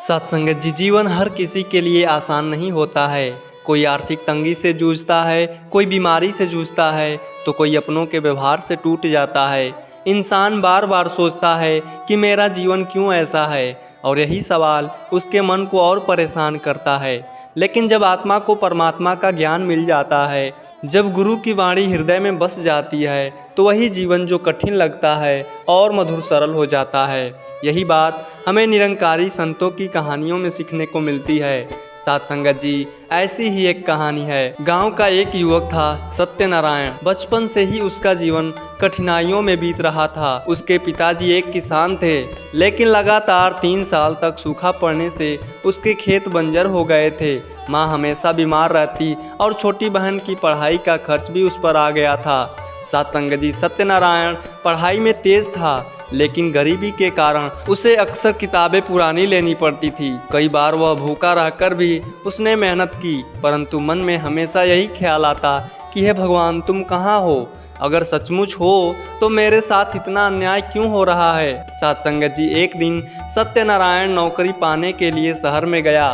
सत्संगत जी, जीवन हर किसी के लिए आसान नहीं होता है। कोई आर्थिक तंगी से जूझता है, कोई बीमारी से जूझता है, तो कोई अपनों के व्यवहार से टूट जाता है। इंसान बार बार सोचता है कि मेरा जीवन क्यों ऐसा है, और यही सवाल उसके मन को और परेशान करता है। लेकिन जब आत्मा को परमात्मा का ज्ञान मिल जाता है, जब गुरु की वाणी हृदय में बस जाती है, तो वही जीवन जो कठिन लगता है और मधुर सरल हो जाता है। यही बात हमें निरंकारी संतों की कहानियों में सीखने को मिलती है। साथ संगत जी, ऐसी ही एक कहानी है। गांव का एक युवक था, सत्यनारायण। बचपन से ही उसका जीवन कठिनाइयों में बीत रहा था। उसके पिताजी एक किसान थे, लेकिन लगातार 3 साल तक सूखा पड़ने से उसके खेत बंजर हो गए थे। माँ हमेशा बीमार रहती और छोटी बहन की पढ़ाई का खर्च भी उस पर आ गया था। साथ संगत जी, सत्यनारायण पढ़ाई में तेज था, लेकिन गरीबी के कारण उसे अक्सर किताबें पुरानी लेनी पड़ती थी। कई बार वह भूखा रहकर भी उसने मेहनत की, परंतु मन में हमेशा यही ख्याल आता कि हे भगवान, तुम कहाँ हो? अगर सचमुच हो तो मेरे साथ इतना अन्याय क्यों हो रहा है? साथ संगत जी, एक दिन सत्यनारायण नौकरी पाने के लिए शहर में गया।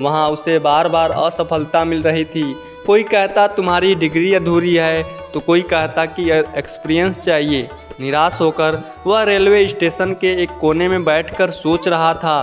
वहाँ उसे बार बार असफलता मिल रही थी। कोई कहता तुम्हारी डिग्री अधूरी है, तो कोई कहता कि एक्सपीरियंस चाहिए। निराश होकर वह रेलवे स्टेशन के एक कोने में बैठकर सोच रहा था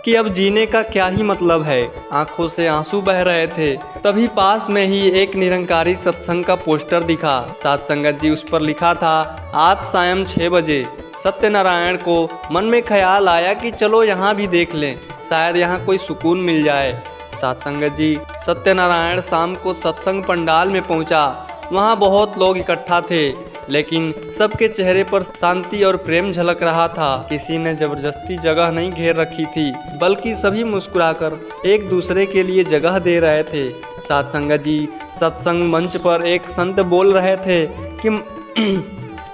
कि अब जीने का क्या ही मतलब है। आंखों से आंसू बह रहे थे। तभी पास में ही एक निरंकारी सत्संग का पोस्टर दिखा। साथ संगत जी, उस पर लिखा था आज सायं 6 बजे। सत्यनारायण को मन में ख्याल आया कि चलो यहाँ भी देख लें, शायद यहाँ कोई सुकून मिल जाए। साथ संगत जी, सत्यनारायण शाम को सत्संग पंडाल में पहुँचा। वहाँ बहुत लोग इकट्ठा थे, लेकिन सबके चेहरे पर शांति और प्रेम झलक रहा था। किसी ने जबरदस्ती जगह नहीं घेर रखी थी, बल्कि सभी मुस्कुराकर एक दूसरे के लिए जगह दे रहे थे। साथ संगत जी, सत्संग मंच पर एक संत बोल रहे थे कि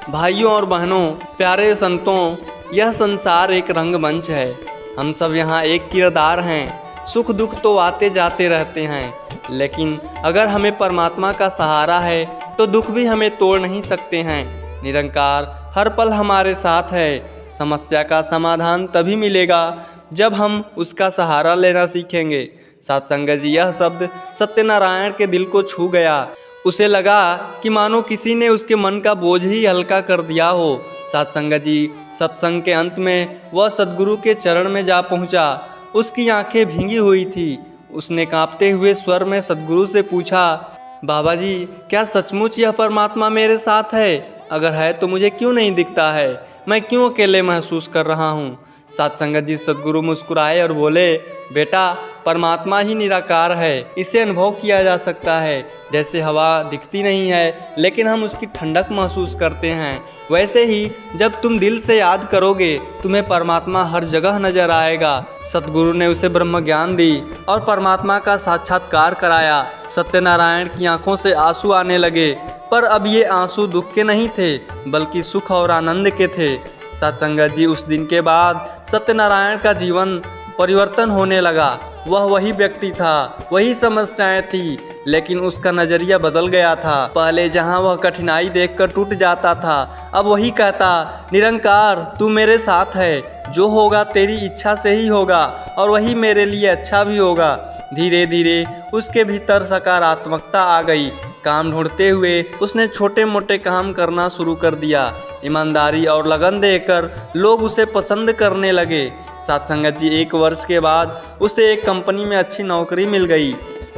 भाइयों और बहनों, प्यारे संतों, यह संसार एक रंगमंच है। हम सब यहाँ एक किरदार हैं। सुख दुख तो आते जाते रहते हैं, लेकिन अगर हमें परमात्मा का सहारा है तो दुख भी हमें तोड़ नहीं सकते हैं। निरंकार हर पल हमारे साथ है। समस्या का समाधान तभी मिलेगा जब हम उसका सहारा लेना सीखेंगे। साथ संगत जी, यह शब्द सत्यनारायण के दिल को छू गया। उसे लगा कि मानो किसी ने उसके मन का बोझ ही हल्का कर दिया हो। साथ संगत जी, सत्संग के अंत में वह सद्गुरु के चरण में जा पहुंचा। उसकी आंखें भींगी हुई थी। उसने कांपते हुए स्वर में सद्गुरु से पूछा, बाबा जी, क्या सचमुच यह परमात्मा मेरे साथ है? अगर है तो मुझे क्यों नहीं दिखता है? मैं क्यों अकेले महसूस कर रहा हूँ? साथ संगत जी, सद्गुरु मुस्कुराए और बोले, बेटा, परमात्मा ही निराकार है। इसे अनुभव किया जा सकता है। जैसे हवा दिखती नहीं है, लेकिन हम उसकी ठंडक महसूस करते हैं, वैसे ही जब तुम दिल से याद करोगे, तुम्हें परमात्मा हर जगह नजर आएगा। सद्गुरु ने उसे ब्रह्म ज्ञान दी और परमात्मा का साक्षात्कार कराया। सत्यनारायण की आंखों से आंसू आने लगे, पर अब ये आंसू दुख के नहीं थे, बल्कि सुख और आनंद के थे। साथ संगत जी, उस दिन के बाद सत्यनारायण का जीवन परिवर्तन होने लगा। वह वही व्यक्ति था, वही समस्याएं थी, लेकिन उसका नजरिया बदल गया था। पहले जहां वह कठिनाई देखकर टूट जाता था, अब वही कहता, निरंकार तू मेरे साथ है। जो होगा तेरी इच्छा से ही होगा, और वही मेरे लिए अच्छा भी होगा। धीरे धीरे उसके भीतर सकारात्मकता आ गई। काम ढूंढते हुए उसने छोटे मोटे काम करना शुरू कर दिया। ईमानदारी और लगन देकर लोग उसे पसंद करने लगे। साथ संगत जी, 1 वर्ष के बाद उसे एक कंपनी में अच्छी नौकरी मिल गई।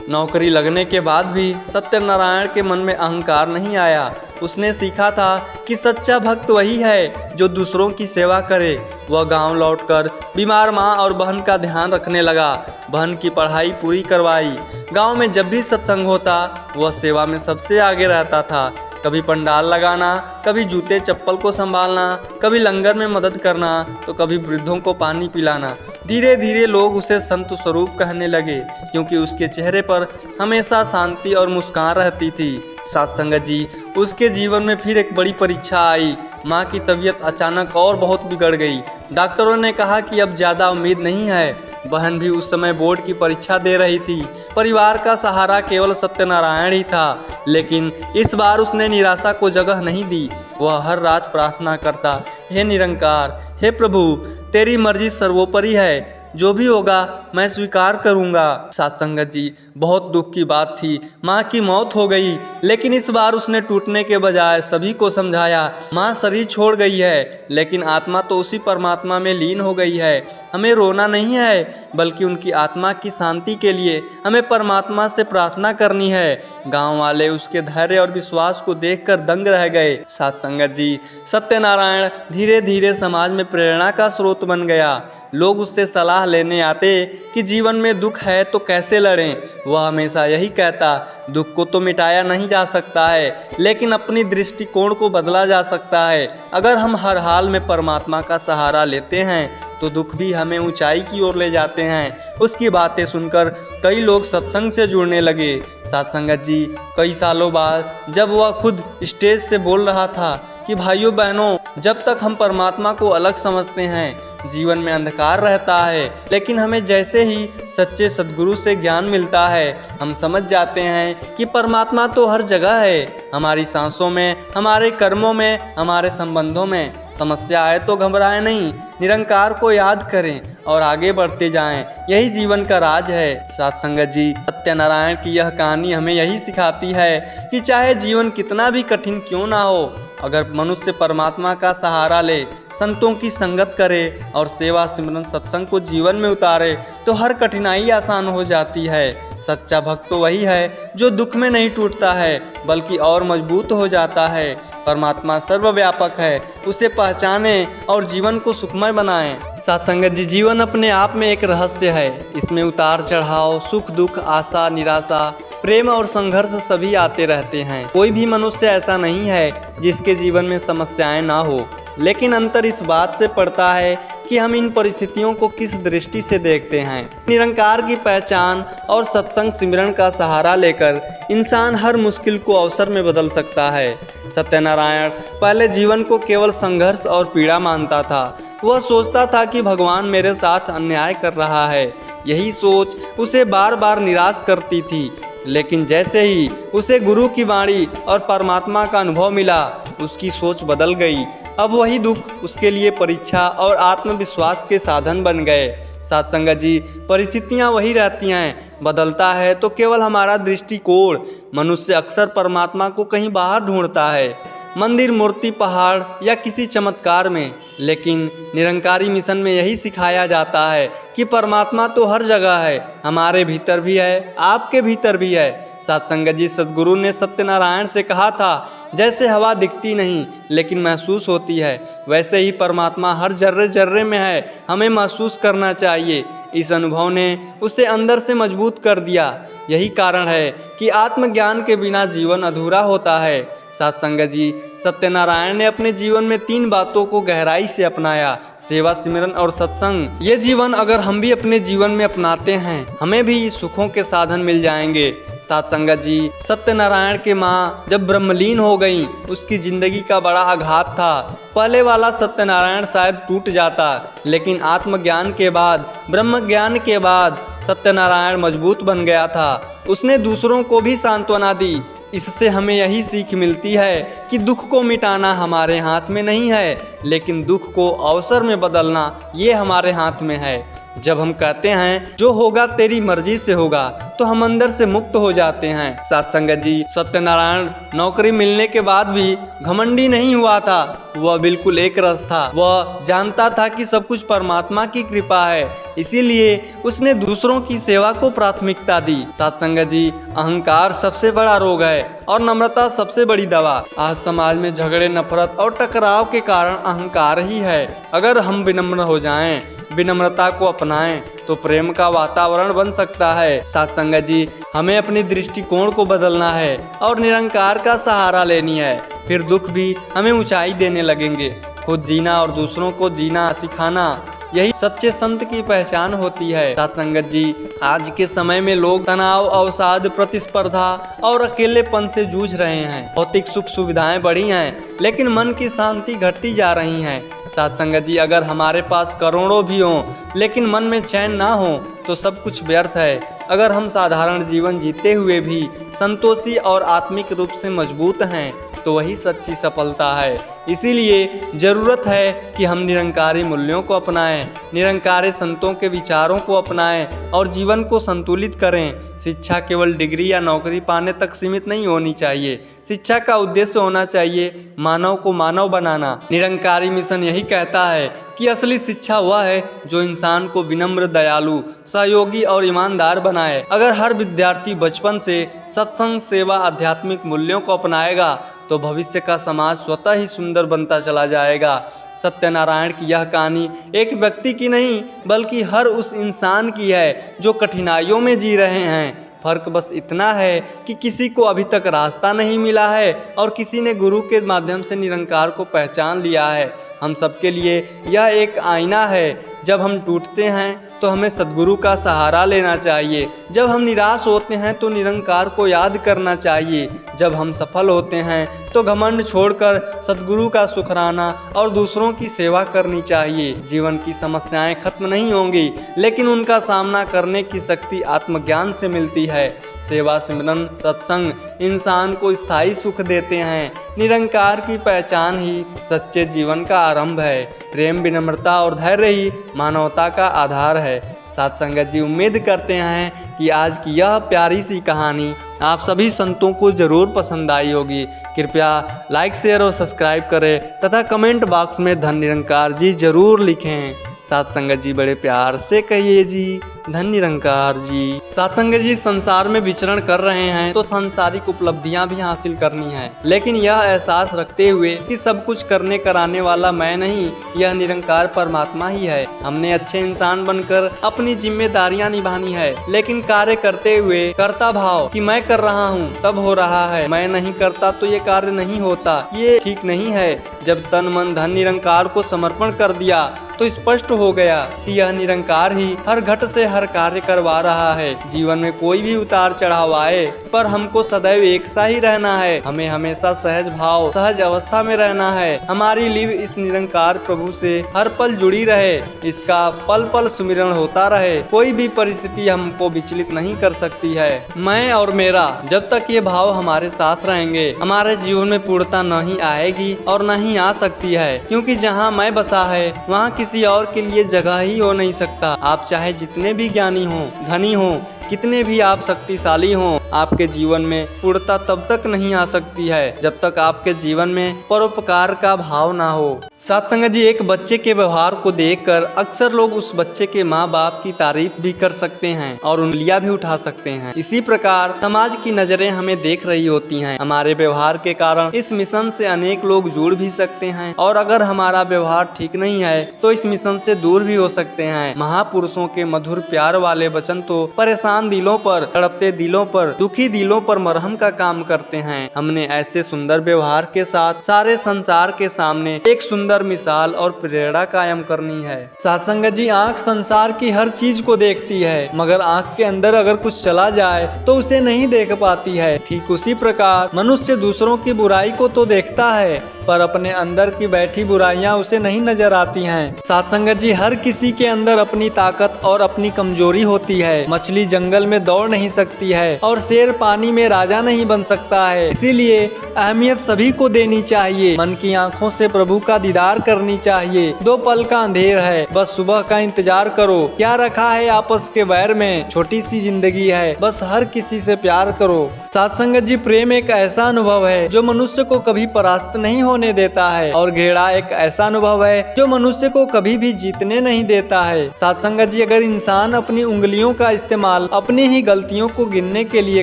नौकरी लगने के बाद भी सत्यनारायण के मन में अहंकार नहीं आया। उसने सीखा था कि सच्चा भक्त वही है जो दूसरों की सेवा करे। वह गांव लौटकर बीमार माँ और बहन का ध्यान रखने लगा। बहन की पढ़ाई पूरी करवाई। गांव में जब भी सत्संग होता, वह सेवा में सबसे आगे रहता था। कभी पंडाल लगाना, कभी जूते चप्पल को संभालना, कभी लंगर में मदद करना, तो कभी वृद्धों को पानी पिलाना। धीरे धीरे लोग उसे संत स्वरूप कहने लगे, क्योंकि उसके चेहरे पर हमेशा शांति और मुस्कान रहती थी। साथ संगत जी, उसके जीवन में फिर एक बड़ी परीक्षा आई। माँ की तबीयत अचानक और बहुत बिगड़ गई। डॉक्टरों ने कहा कि अब ज़्यादा उम्मीद नहीं है। बहन भी उस समय बोर्ड की परीक्षा दे रही थी। परिवार का सहारा केवल सत्यनारायण ही था, लेकिन इस बार उसने निराशा को जगह नहीं दी। वह हर रात प्रार्थना करता, हे निरंकार, हे प्रभु, तेरी मर्जी सर्वोपरि है, जो भी होगा मैं स्वीकार करूंगा। साथ संगत जी, बहुत दुख की बात थी, माँ की मौत हो गई, लेकिन इस बार उसने टूटने के बजाय सभी को समझाया। माँ शरीर छोड़ गई है, लेकिन आत्मा तो उसी परमात्मा में लीन हो गई है। हमें रोना नहीं है, बल्कि उनकी आत्मा की शांति के लिए हमें परमात्मा से प्रार्थना करनी है। गांव वाले उसके धैर्य और विश्वास को देखकर दंग रह गए। साथ संगत जी, सत्यनारायण धीरे धीरे समाज में प्रेरणा का स्रोत बन गया। लोग उससे सलाह लेने आते कि जीवन में दुख है तो कैसे लड़ें। वह हमेशा यही कहता, दुख को तो मिटाया नहीं जा सकता है, लेकिन अपनी दृष्टिकोण को बदला जा सकता है। अगर हम हर हाल में परमात्मा का सहारा लेते हैं तो दुख भी हमें ऊंचाई की ओर ले जाते हैं। उसकी बातें सुनकर कई लोग सत्संग से जुड़ने लगे। साथ संगत जी, कई सालों बाद जब वह खुद स्टेज से बोल रहा था कि भाइयों बहनों, जब तक हम परमात्मा को अलग समझते हैं जीवन में अंधकार रहता है, लेकिन हमें जैसे ही सच्चे सद्गुरु से ज्ञान मिलता है हम समझ जाते हैं कि परमात्मा तो हर जगह है, हमारी सांसों में, हमारे कर्मों में, हमारे संबंधों में। समस्या आए तो घबराएं नहीं, निरंकार को याद करें और आगे बढ़ते जाएं, यही जीवन का राज है। साथ संगत जी, सत्यनारायण की यह कहानी हमें यही सिखाती है कि चाहे जीवन कितना भी कठिन क्यों ना हो, अगर मनुष्य परमात्मा का सहारा ले, संतों की संगत करे और सेवा सिमरन सत्संग को जीवन में उतारे तो हर कठिनाई आसान हो जाती है। सच्चा भक्त तो वही है जो दुख में नहीं टूटता है, बल्कि और मजबूत हो जाता है। परमात्मा सर्वव्यापक है, उसे पहचानें और जीवन को सुखमय बनाएं। साथ संगत जी, जीवन अपने आप में एक रहस्य है। इसमें उतार चढ़ाव, सुख दुख, आशा निराशा, प्रेम और संघर्ष सभी आते रहते हैं। कोई भी मनुष्य ऐसा नहीं है जिसके जीवन में समस्याएं ना हो, लेकिन अंतर इस बात से पड़ता है कि हम इन परिस्थितियों को किस दृष्टि से देखते हैं। निरंकार की पहचान और सत्संग सिमरन का सहारा लेकर इंसान हर मुश्किल को अवसर में बदल सकता है। सत्यनारायण पहले जीवन को केवल संघर्ष और पीड़ा मानता था। वह सोचता था कि भगवान मेरे साथ अन्याय कर रहा है। यही सोच उसे बार बार निराश करती थी, लेकिन जैसे ही उसे गुरु की वाणी और परमात्मा का अनुभव मिला, उसकी सोच बदल गई। अब वही दुख उसके लिए परीक्षा और आत्मविश्वास के साधन बन गए। साथ संगत जी, परिस्थितियाँ वही रहती हैं, बदलता है तो केवल हमारा दृष्टिकोण। मनुष्य अक्सर परमात्मा को कहीं बाहर ढूंढता है, मंदिर, मूर्ति, पहाड़ या किसी चमत्कार में, लेकिन निरंकारी मिशन में यही सिखाया जाता है कि परमात्मा तो हर जगह है, हमारे भीतर भी है, आपके भीतर भी है। साथ संगत जी, सद्गुरु ने सत्यनारायण से कहा था, जैसे हवा दिखती नहीं लेकिन महसूस होती है, वैसे ही परमात्मा हर जर्रे जर्रे में है, हमें महसूस करना चाहिए। इस अनुभव ने उसे अंदर से मजबूत कर दिया। यही कारण है कि आत्मज्ञान के बिना जीवन अधूरा होता है। साथ संगत जी, सत्यनारायण ने अपने जीवन में 3 बातों को गहराई से अपनाया, सेवा सिमरन और सत्संग। ये जीवन अगर हम भी अपने जीवन में अपनाते हैं, हमें भी सुखों के साधन मिल जाएंगे। साथ संगत जी, सत्यनारायण के माँ जब ब्रह्मलीन हो गई, उसकी जिंदगी का बड़ा आघात था। पहले वाला सत्यनारायण शायद टूट जाता, लेकिन आत्मज्ञान के बाद, ब्रह्म ज्ञान के बाद सत्यनारायण मजबूत बन गया था। उसने दूसरों को भी सांत्वना दी। इससे हमें यही सीख मिलती है कि दुख को मिटाना हमारे हाथ में नहीं है, लेकिन दुख को अवसर में बदलना ये हमारे हाथ में है। जब हम कहते हैं जो होगा तेरी मर्जी से होगा, तो हम अंदर से मुक्त हो जाते हैं। साथ संगत जी, सत्यनारायण नौकरी मिलने के बाद भी घमंडी नहीं हुआ था। वह बिल्कुल एक रस था। वह जानता था कि सब कुछ परमात्मा की कृपा है, इसीलिए उसने दूसरों की सेवा को प्राथमिकता दी। साथ संगत जी, अहंकार सबसे बड़ा रोग है और नम्रता सबसे बड़ी दवा। आज समाज में झगड़े, नफरत और टकराव के कारण अहंकार ही है। अगर हम विनम्र हो जाएं, विनम्रता को अपनाएं, तो प्रेम का वातावरण बन सकता है। साथ संगत जी, हमें अपनी दृष्टिकोण को बदलना है और निरंकार का सहारा लेनी है, फिर दुख भी हमें ऊंचाई देने लगेंगे। खुद जीना और दूसरों को जीना सिखाना, यही सच्चे संत की पहचान होती है। साथ संगत जी, आज के समय में लोग तनाव, अवसाद, प्रतिस्पर्धा और अकेलेपन से जूझ रहे हैं। भौतिक सुख सुविधाएं बढ़ी हैं, लेकिन मन की शांति घटती जा रही है। साथ संगत जी, अगर हमारे पास करोड़ों भी हों, लेकिन मन में चैन ना हो, तो सब कुछ व्यर्थ है। अगर हम साधारण जीवन जीते हुए भी संतोषी और आत्मिक रूप से मजबूत हैं, तो वही सच्ची सफलता है। इसीलिए ज़रूरत है कि हम निरंकारी मूल्यों को अपनाएं, निरंकारी संतों के विचारों को अपनाएं और जीवन को संतुलित करें। शिक्षा केवल डिग्री या नौकरी पाने तक सीमित नहीं होनी चाहिए। शिक्षा का उद्देश्य होना चाहिए मानव को मानव बनाना। निरंकारी मिशन यही कहता है कि असली शिक्षा वह है जो इंसान को विनम्र, दयालु, सहयोगी और ईमानदार बनाए। अगर हर विद्यार्थी बचपन से सत्संग, सेवा, आध्यात्मिक मूल्यों को अपनाएगा तो भविष्य का समाज स्वतः ही सुंदर बनता चला जाएगा। सत्यनारायण की यह कहानी एक व्यक्ति की नहीं बल्कि हर उस इंसान की है जो कठिनाइयों में जी रहे हैं। फर्क बस इतना है कि किसी को अभी तक रास्ता नहीं मिला है और किसी ने गुरु के माध्यम से निरंकार को पहचान लिया है। हम सबके लिए यह एक आईना है। जब हम टूटते हैं तो हमें सद्गुरु का सहारा लेना चाहिए। जब हम निराश होते हैं तो निरंकार को याद करना चाहिए। जब हम सफल होते हैं तो घमंड छोड़कर सद्गुरु का शुकराना और दूसरों की सेवा करनी चाहिए। जीवन की समस्याएं खत्म नहीं होंगी लेकिन उनका सामना करने की शक्ति आत्मज्ञान से मिलती है। सेवा, सिमरन, सत्संग इंसान को स्थायी सुख देते हैं। निरंकार की पहचान ही सच्चे जीवन का आरंभ है। प्रेम, विनम्रता और धैर्य ही मानवता का आधार है। साथ संगत जी, उम्मीद करते हैं कि आज की यह प्यारी सी कहानी आप सभी संतों को ज़रूर पसंद आई होगी। कृपया लाइक, शेयर और सब्सक्राइब करें तथा कमेंट बॉक्स में धन निरंकार जी ज़रूर लिखें। साथ संगत जी, बड़े प्यार से कहिए जी धन निरंकार जी। साथ संगत जी, संसार में विचरण कर रहे हैं तो सांसारिक उपलब्धियां भी हासिल करनी है, लेकिन यह एहसास रखते हुए कि सब कुछ करने कराने वाला मैं नहीं, यह निरंकार परमात्मा ही है। हमने अच्छे इंसान बनकर अपनी जिम्मेदारियां निभानी है, लेकिन कार्य करते हुए कर्ता भाव कि मैं कर रहा हूँ तब हो रहा है, मैं नहीं करता तो ये कार्य नहीं होता, ये ठीक नहीं है। जब तन मन धन निरंकार को समर्पण कर दिया तो स्पष्ट हो गया कि यह निरंकार ही हर घट से हर कार्य करवा रहा है। जीवन में कोई भी उतार चढ़ाव आए पर हमको सदैव एक सा ही रहना है। हमें हमेशा सहज भाव, सहज अवस्था में रहना है। हमारी लीव इस निरंकार प्रभु से हर पल जुड़ी रहे, इसका पल पल सुमिरन होता रहे। कोई भी परिस्थिति हमको विचलित नहीं कर सकती है। मैं और मेरा, जब तक ये भाव हमारे साथ रहेंगे हमारे जीवन में पूर्णता नहीं आएगी और नहीं आ सकती है, क्योंकि जहाँ मैं बसा है वहाँ किसी और के लिए जगह ही हो नहीं सकता। आप चाहे जितने भी ज्ञानी हो, धनी हो, कितने भी आप शक्तिशाली हो, आपके जीवन में पूर्णता तब तक नहीं आ सकती है जब तक आपके जीवन में परोपकार का भाव ना हो। साथ संगत जी, एक बच्चे के व्यवहार को देखकर अक्सर लोग उस बच्चे के माँ बाप की तारीफ भी कर सकते हैं और उंगलियां भी उठा सकते हैं। इसी प्रकार समाज की नजरें हमें देख रही होती हैं। हमारे व्यवहार के कारण इस मिशन से अनेक लोग जुड़ भी सकते हैं और अगर हमारा व्यवहार ठीक नहीं है तो इस मिशन से दूर भी हो सकते हैं। महापुरुषों के मधुर प्यार वाले वचन तो परेशान दिलों पर, तड़पते दिलों पर, दुखी दिलों पर मरहम का काम करते हैं। हमने ऐसे सुंदर व्यवहार के साथ सारे संसार के सामने एक सुंदर मिसाल और प्रेरणा कायम करनी है। साथ संगत जी, आँख संसार की हर चीज को देखती है मगर आँख के अंदर अगर कुछ चला जाए तो उसे नहीं देख पाती है। ठीक उसी प्रकार मनुष्य दूसरों की बुराई को तो देखता है पर अपने अंदर की बैठी बुराइयां उसे नहीं नजर आती हैं। साथ संगत जी, हर किसी के अंदर अपनी ताकत और अपनी कमजोरी होती है। मछली जंगल में दौड़ नहीं सकती है और शेर पानी में राजा नहीं बन सकता है। इसीलिए अहमियत सभी को देनी चाहिए। मन की आंखों से प्रभु का दीदार करनी चाहिए। 2 पल का अंधेर है, बस सुबह का इंतजार करो। क्या रखा है आपस के बैर में, छोटी सी जिंदगी है, बस हर किसी से प्यार करो। साथ संगत जी, प्रेम एक ऐसा अनुभव है जो मनुष्य को कभी परास्त नहीं होने देता है और घृणा एक ऐसा अनुभव है जो मनुष्य को कभी भी जीतने नहीं देता है। साथ संगत जी, अगर इंसान अपनी उंगलियों का इस्तेमाल अपनी ही गलतियों को गिनने के लिए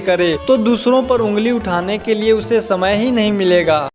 करे तो दूसरों पर उंगली उठाने के लिए उसे समय ही नहीं मिलेगा।